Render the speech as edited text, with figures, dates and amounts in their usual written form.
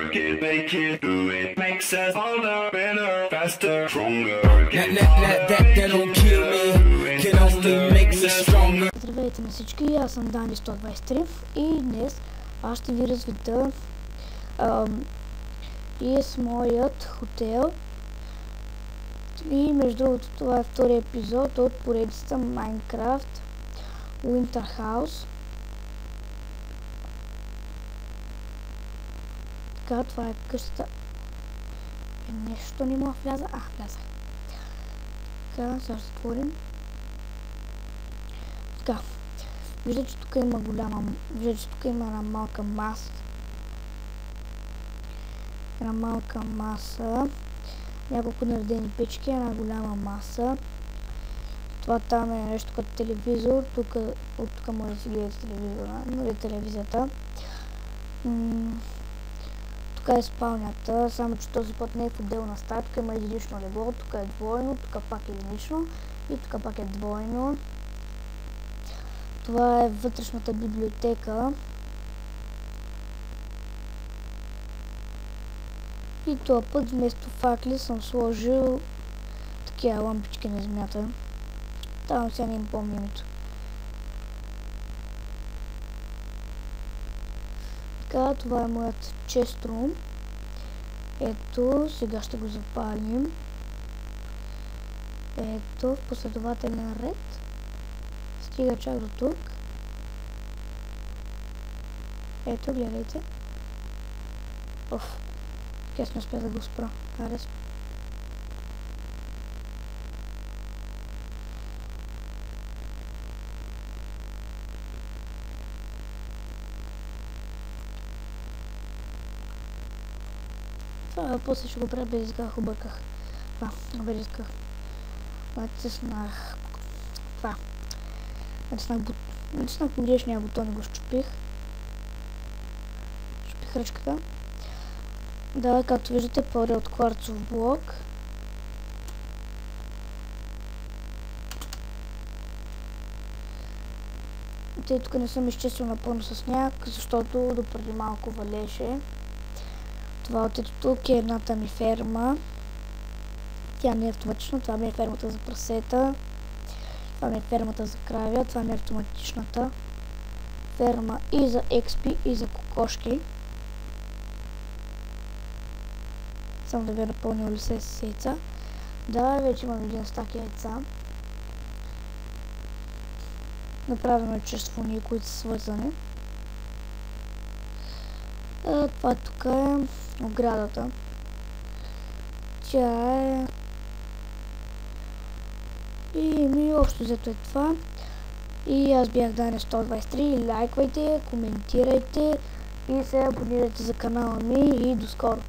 work it, make it, do it. Makes us harder, better, faster, stronger. That don't kill me, can only make us stronger. Здравейте на всички, аз съм Дани 123 и днес аз ще ви развита и с моят хотел. И между другото това е втори епизод от поредицата Minecraft Winter House. Така, това е къщата. Нещо не мога вляза. Вляза. Така, сега ще отворим. Така. Виждате, че тук има една малка маса. Няколко наредени печки, една голяма маса. Това там е нещо като телевизор. Тук може да си гледате телевизията. Тук е спалнята, само че този път не е в отделна стая. Тук има единично легло, тук е двойно, тук пак е единично и тук пак е двойно. Това е вътрешната библиотека. И този път вместо факли съм сложил такива лампички на земята. Там сега не им помня името. Така, това е моят честрум. Ето, сега ще го запалим. Ето, в последователен ред. Стига чак до тук. Ето, гледайте. Аз не успя да го спра. После ще го правя без изках, обърках. Без изках. Натиснах това. Натиснах погрешния бутон и го щупих. Щупих ръчката. Да, както виждате, пълня от кварцов блок. Тъй тук не съм изчистил напълно с сняг, защото допреди малко валеше. Това от ето тук е едната ми ферма. Тя не е автоматична, това ми е фермата за прасета. Това ми е фермата за кравя, това ми е автоматичната ферма и за XP, и за кокошки. Само да ви напълня лисе с яйца. Да, вече имам един стак яйца. Направено е чрез фуни, които са свързани. Това тук е оградата. Тя е... И общо взето е това. И аз бях Дани 123. Лайквайте, коментирайте и се абонирайте за канала ми и до скоро.